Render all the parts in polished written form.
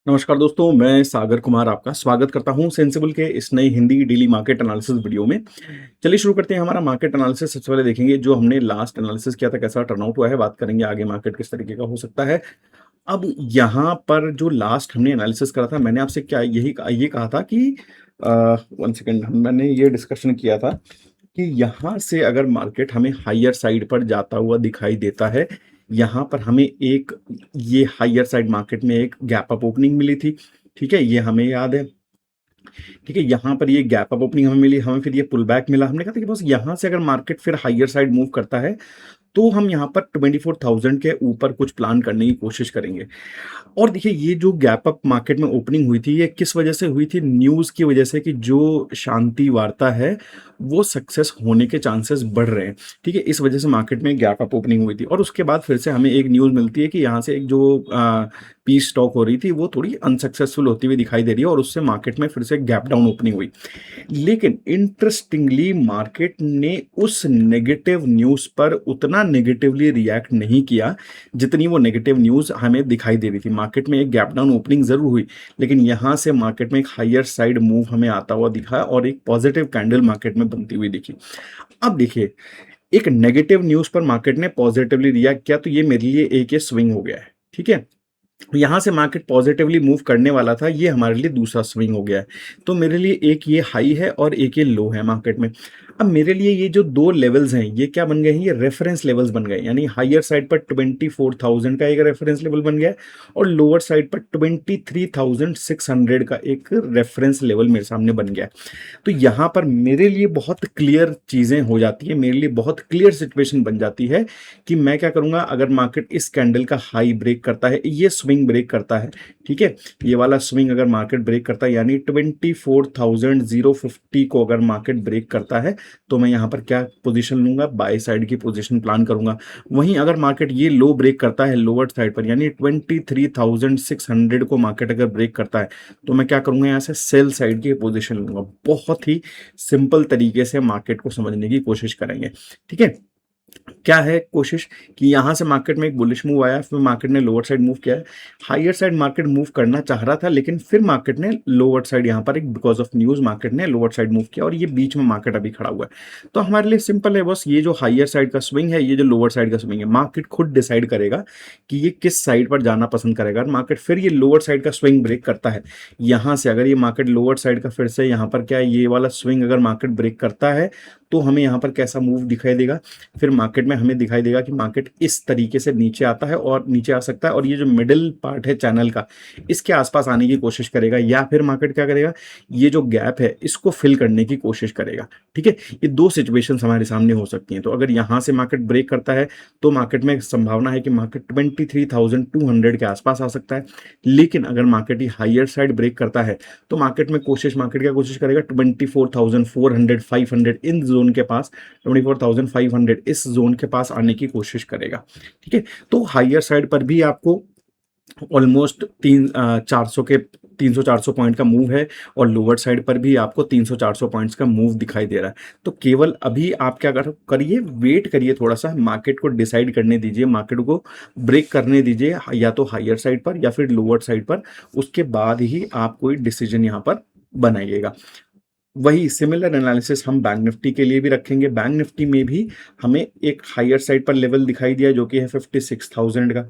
नमस्कार दोस्तों, मैं सागर कुमार आपका स्वागत करता हूं सेंसिबल के इस नई Hindi daily market analysis video में। चलिए शुरू करते हैं हमारा मार्केट एनालिसिस। सबसे पहले देखेंगे जो हमने लास्ट एनालिसिस किया था कैसा टर्नआउट हुआ है, बात करेंगे आगे मार्केट किस तरीके का हो सकता है। अब यहाँ पर जो लास्ट हमने एनालिसिस करा था, मैंने आपसे क्या ये कहा था कि वन सेकेंड, मैंने ये डिस्कशन किया था कि यहाँ से अगर मार्केट हमें हायर साइड पर जाता हुआ दिखाई देता है, यहाँ पर हमें एक ये हायर साइड मार्केट में एक गैप अप ओपनिंग मिली थी। ठीक है, ये हमें याद है। ठीक है, यहाँ पर ये गैप अप ओपनिंग हमें मिली, हमें फिर ये पुल बैक मिला। हमने कहा था कि बस यहाँ से अगर मार्केट फिर हायर साइड मूव करता है तो हम यहाँ पर 24,000 के ऊपर कुछ प्लान करने की कोशिश करेंगे। और देखिए, ये जो गैप अप मार्केट में ओपनिंग हुई थी, ये किस वजह से हुई थी? न्यूज़ की वजह से कि जो शांति वार्ता है वो सक्सेस होने के चांसेस बढ़ रहे हैं। ठीक है, इस वजह से मार्केट में गैप अप ओपनिंग हुई थी और उसके बाद फिर से हमें एक न्यूज़ मिलती है कि यहाँ से एक जो पीस स्टॉक हो रही थी वो थोड़ी अनसक्सेसफुल होती हुई दिखाई दे रही है और उससे मार्केट में फिर से गैप डाउन ओपनिंग हुई। लेकिन इंटरेस्टिंगली मार्केट ने उस नेगेटिव न्यूज़ पर उतना नेगेटिवली रिएक्ट नहीं किया जितनी वो नेगेटिव न्यूज़ हमें दिखाई दे रही थी। मार्केट में एक गैप डाउन ओपनिंग ज़रूर हुई, लेकिन यहाँ से मार्केट में एक हायर साइड मूव हमें आता हुआ दिखा और एक पॉजिटिव कैंडल मार्केट में बनती हुई दिखी। अब देखिए, एक नेगेटिव न्यूज़ पर मार्केट ने पॉजिटिवली रिएक्ट किया तो ये मेरे लिए एक ये स्विंग हो गया है। ठीक है, यहाँ से मार्केट पॉजिटिवली मूव करने वाला था, ये हमारे लिए दूसरा स्विंग हो गया है। तो मेरे लिए एक ये हाई है और एक ये लो है मार्केट में। अब मेरे लिए ये जो दो लेवल्स हैं ये क्या बन गए हैं? ये रेफरेंस लेवल्स बन गए, यानी हायर साइड पर 24,000 का एक रेफरेंस लेवल बन गया है और लोअर साइड पर 23,600 का एक रेफरेंस लेवल मेरे सामने बन गया है। तो यहाँ पर मेरे लिए बहुत क्लियर चीज़ें हो जाती है, मेरे लिए बहुत क्लियर सिचुएशन बन जाती है कि मैं क्या करूँगा। अगर मार्केट इस कैंडल का हाई ब्रेक करता है, ये स्विंग ब्रेक करता है, ठीक है, ये वाला स्विंग अगर मार्केट ब्रेक करता है यानी 24,050 को अगर मार्केट ब्रेक करता है तो मैं यहाँ पर क्या पोजीशन लूंगा? बाय साइड की पोजीशन प्लान करूंगा। वहीं अगर मार्केट ये लो ब्रेक करता है लोअर साइड पर यानी 23,600 को मार्केट अगर ब्रेक करता है तो मैं क्या करूंगा? यहाँ से सेल साइड की पोजीशन लूंगा। बहुत ही सिंपल तरीके से मार्केट को समझने की कोशिश करेंगे। ठीक है, क्या है कोशिश कि यहाँ से मार्केट में एक बुलिश मूव आया, फिर मार्केट ने लोअर साइड मूव किया है। हायर साइड मार्केट मूव करना चाह रहा था, लेकिन फिर मार्केट ने लोअर साइड यहाँ पर एक बिकॉज ऑफ न्यूज़ मार्केट ने लोअर साइड मूव किया और ये बीच में मार्केट अभी खड़ा हुआ है। तो हमारे लिए सिंपल है, बस ये जो हायर साइड का स्विंग है, ये जो लोअर साइड का स्विंग है, मार्केट खुद डिसाइड करेगा कि ये किस साइड पर जाना पसंद करेगा। मार्केट फिर ये लोअर साइड का स्विंग ब्रेक करता है, यहाँ से अगर ये मार्केट लोअर साइड का फिर से यहाँ पर क्या है, ये वाला स्विंग अगर मार्केट ब्रेक करता है तो हमें यहाँ पर कैसा मूव दिखाई देगा? फिर मार्केट में हमें दिखाई देगा कि मार्केट इस तरीके से नीचे आता है और नीचे आ सकता है और ये जो मिडिल पार्ट है चैनल का, इसके आसपास आने की कोशिश करेगा, या फिर मार्केट क्या करेगा? ये जो गैप है इसको फिल करने की कोशिश करेगा। ठीक है, ये दो सिचुएशंस हमारे सामने हो सकती हैं। तो अगर यहाँ से मार्केट ब्रेक करता है तो मार्केट में संभावना है कि मार्केट 23,200 के आसपास आ सकता है। लेकिन अगर मार्केट ये हायर साइड ब्रेक करता है तो मार्केट क्या कोशिश करेगा? 24,400 500 इन जोन के पास, 24,500 इस जोन के पास आने की कोशिश करेगा। ठीक है, तो हायर साइड पर भी आपको ऑलमोस्ट 300-400 पॉइंट का मूव है और लोअर साइड पर भी आपको 300-400 पॉइंट्स का मूव दिखाई दे रहा है। तो केवल अभी आप क्या करिए, वेट करिए, थोड़ा सा मार्केट को डिसाइड करने दीजिए, मार्केट को ब्रेक करने दीजिए, या तो हायर साइड पर या फिर लोअर साइड पर। उसके बाद ही आप कोई डिसीजन यहाँ पर बनाइएगा। वही सिमिलर एनालिसिस हम बैंक निफ्टी के लिए भी रखेंगे। बैंक निफ्टी में भी हमें एक हायर साइड पर लेवल दिखाई दिया जो कि है 56,000 का।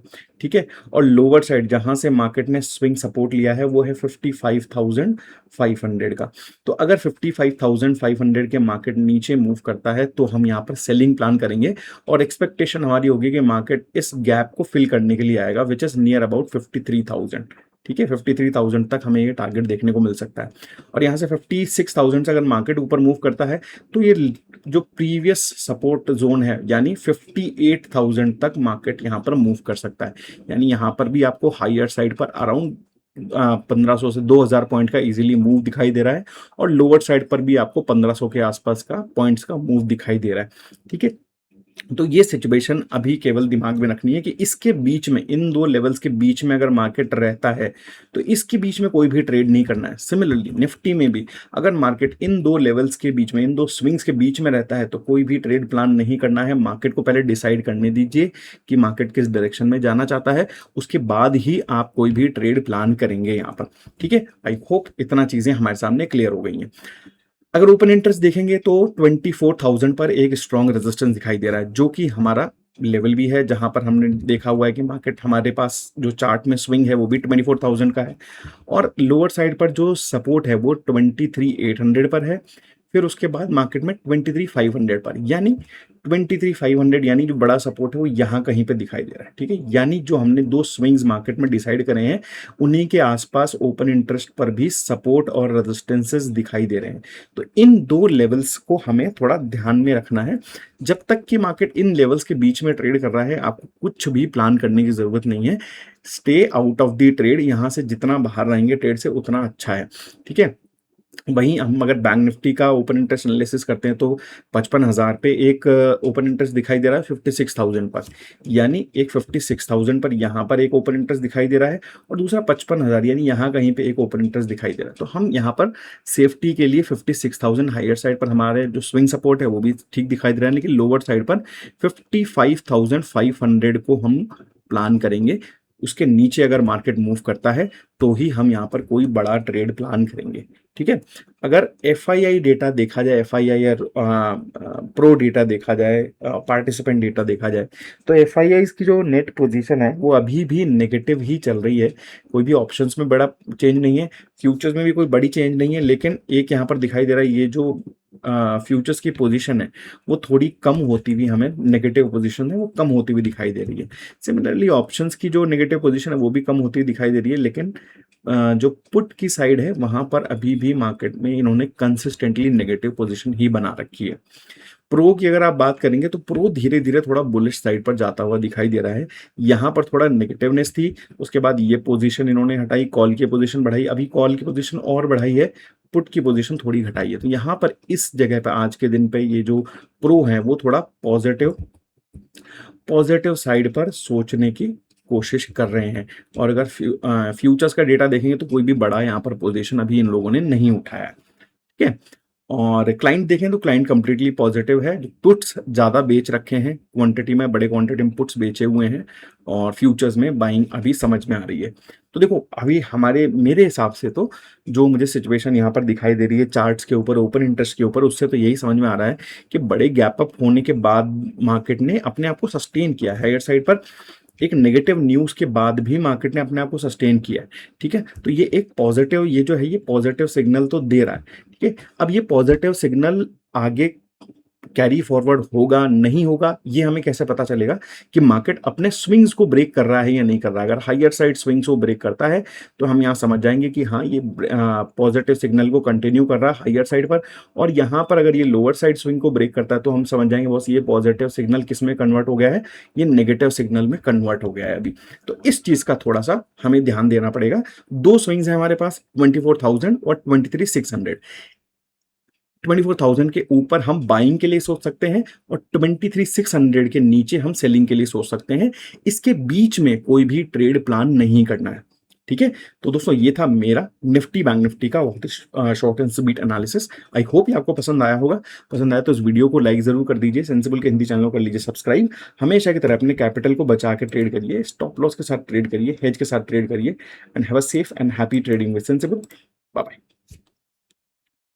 ठीक है, और लोअर साइड जहां से मार्केट ने स्विंग सपोर्ट लिया है वो है 55,500 का। तो अगर 55,500 के मार्केट नीचे मूव करता है तो हम यहाँ पर सेलिंग प्लान करेंगे और एक्सपेक्टेशन हमारी होगी कि मार्केट इस गैप को फिल करने के लिए आएगा विच इज नियर अबाउट 53,000। ठीक है, 53,000 तक हमें ये टारगेट देखने को मिल सकता है। और यहाँ से 56,000 से अगर मार्केट ऊपर मूव करता है तो ये जो प्रीवियस सपोर्ट जोन है यानी 58,000 तक मार्केट यहाँ पर मूव कर सकता है। यानी यहाँ पर भी आपको हायर साइड पर अराउंड 1500 से 2,000 पॉइंट का इजीली मूव दिखाई दे रहा है और लोअर साइड पर भी आपको 1,500 के आसपास का पॉइंट्स का मूव दिखाई दे रहा है। ठीक है, तो ये सिचुएशन अभी केवल दिमाग में रखनी है कि इसके बीच में, इन दो लेवल्स के बीच में अगर मार्केट रहता है तो इसके बीच में कोई भी ट्रेड नहीं करना है। सिमिलरली निफ्टी में भी अगर मार्केट इन दो लेवल्स के बीच में, इन दो स्विंग्स के बीच में रहता है तो कोई भी ट्रेड प्लान नहीं करना है। मार्केट को पहले डिसाइड करने दीजिए कि मार्केट किस डायरेक्शन में जाना चाहता है, उसके बाद ही आप कोई भी ट्रेड प्लान करेंगे यहाँ पर। ठीक है, आई होप इतना चीजें हमारे सामने क्लियर हो गई हैं। अगर ओपन इंटरेस्ट देखेंगे तो 24,000 पर एक स्ट्रॉन्ग रेजिस्टेंस दिखाई दे रहा है, जो कि हमारा लेवल भी है, जहां पर हमने देखा हुआ है कि मार्केट हमारे पास जो चार्ट में स्विंग है वो भी 24,000 का है। और लोअर साइड पर जो सपोर्ट है वो 23,800 पर है। फिर उसके बाद मार्केट में 23,500 पर, यानी 23,500 यानी जो बड़ा सपोर्ट है वो यहाँ कहीं पे दिखाई दे रहा है। ठीक है, यानी जो हमने दो स्विंग्स मार्केट में डिसाइड करे हैं उन्हीं के आसपास ओपन इंटरेस्ट पर भी सपोर्ट और रेजिस्टेंसेस दिखाई दे रहे हैं। तो इन दो लेवल्स को हमें थोड़ा ध्यान में रखना है। जब तक कि मार्केट इन लेवल्स के बीच में ट्रेड कर रहा है आपको कुछ भी प्लान करने की जरूरत नहीं है। Stay out of the trade, यहां से जितना बाहर रहेंगे ट्रेड से उतना अच्छा है। ठीक है, वहीं हम अगर बैंक निफ्टी का ओपन इंटरेस्ट एनालिसिस करते हैं तो 55,000 पे एक ओपन इंटरेस्ट दिखाई दे रहा है 56,000 पर, यानी एक 56,000 पर यहाँ पर एक ओपन इंटरेस्ट दिखाई दे रहा है और दूसरा 55,000 यानी यहाँ कहीं पे एक ओपन इंटरेस्ट दिखाई दे रहा है। तो हम यहाँ पर सेफ्टी के लिए 56,000 हायर साइड पर हमारे जो स्विंग सपोर्ट है वो भी ठीक दिखाई दे रहा है, लेकिन लोअर साइड पर 55,500 को हम प्लान करेंगे। उसके नीचे अगर मार्केट मूव करता है तो ही हम यहाँ पर कोई बड़ा ट्रेड प्लान करेंगे। ठीक है, अगर एफआईआई डेटा देखा जाए, एफआईआई और प्रो डेटा देखा जाए, पार्टिसिपेंट डेटा देखा जाए, तो एफआईआई की जो नेट पोजीशन है वो अभी भी नेगेटिव ही चल रही है। कोई भी ऑप्शंस में बड़ा चेंज नहीं है, फ्यूचर्स में भी कोई बड़ी चेंज नहीं है, लेकिन एक यहाँ पर दिखाई दे रहा है ये जो फ्यूचर्स की पोजीशन है वो थोड़ी कम होती हुई, हमें नेगेटिव पोजीशन है वो कम होती हुई दिखाई दे रही है। सिमिलरली ऑप्शंस की जो नेगेटिव पोजीशन है वो भी कम होती हुई दिखाई दे रही है, लेकिन जो पुट की साइड है वहां पर अभी भी मार्केट में इन्होंने कंसिस्टेंटली नेगेटिव पोजीशन ही बना रखी है। प्रो की अगर आप बात करेंगे तो प्रो धीरे धीरे थोड़ा बुलिश साइड पर जाता हुआ दिखाई दे रहा है। यहाँ पर थोड़ा नेगेटिवनेस थी, उसके बाद ये पोजीशन इन्होंने हटाई, कॉल की पोजीशन बढ़ाई, अभी कॉल की पोजीशन और बढ़ाई है, पुट की पोजीशन थोड़ी घटाई है। तो यहाँ पर इस जगह पर आज के दिन पे ये जो प्रो है वो थोड़ा पॉजिटिव पॉजिटिव साइड पर सोचने की कोशिश कर रहे हैं। और अगर फ्यूचर्स का डेटा देखेंगे तो कोई भी बड़ा यहाँ पर पोजीशन अभी इन लोगों ने नहीं उठाया है। ठीक है, और क्लाइंट देखें तो क्लाइंट कंप्लीटली पॉजिटिव है, पुट्स ज्यादा बेच रखे हैं क्वांटिटी में, बड़े क्वांटिटी में पुट्स बेचे हुए हैं और फ्यूचर्स में बाइंग अभी समझ में आ रही है। तो देखो अभी हमारे मेरे हिसाब से तो जो मुझे सिचुएशन यहाँ पर दिखाई दे रही है चार्ट्स के ऊपर, ओपन इंटरेस्ट के ऊपर, उससे तो यही समझ में आ रहा है कि बड़े गैप अप होने के बाद मार्केट ने अपने आप को सस्टेन किया है। हायर साइड पर एक नेगेटिव न्यूज के बाद भी मार्केट ने अपने आप को सस्टेन किया है। ठीक है, तो ये एक पॉजिटिव, ये जो है ये पॉजिटिव सिग्नल तो दे रहा है। ठीक है, अब ये पॉजिटिव सिग्नल आगे कैरी फॉरवर्ड होगा नहीं होगा ये हमें कैसे पता चलेगा कि मार्केट अपने स्विंग्स को ब्रेक कर रहा है या नहीं कर रहा है। अगर हायर साइड स्विंग्स को ब्रेक करता है तो हम यहाँ समझ जाएंगे कि हाँ ये पॉजिटिव सिग्नल को कंटिन्यू कर रहा है हायर साइड पर, और यहाँ पर अगर ये लोअर साइड स्विंग को ब्रेक करता है तो हम समझ जाएंगे बस ये पॉजिटिव सिग्नल किस में कन्वर्ट हो गया है, ये नेगेटिव सिग्नल में कन्वर्ट हो गया है अभी। तो इस चीज का थोड़ा सा हमें ध्यान देना पड़ेगा। दो स्विंग्स है हमारे पास 24,000 और 23,600। 24,000 के ऊपर हम बाइंग के लिए सोच सकते हैं और 23,600 के नीचे हम सेलिंग के लिए सोच सकते हैं। इसके बीच में कोई भी ट्रेड प्लान नहीं करना है। ठीक है, तो दोस्तों ये था मेरा निफ्टी बैंक निफ्टी का बहुत ही short and sweet analysis. I hope ये आपको पसंद आया होगा। पसंद आया तो इस वीडियो को लाइक जरूर कर दीजिए, सेंसिबल के हिंदी चैनल को कर लीजिए सब्सक्राइब। हमेशा की तरह अपने कैपिटल को बचा के ट्रेड करिए, स्टॉप लॉस के साथ ट्रेड करिए, हेज के साथ ट्रेड करिए, and have a safe and happy trading with Sensibull. Bye bye.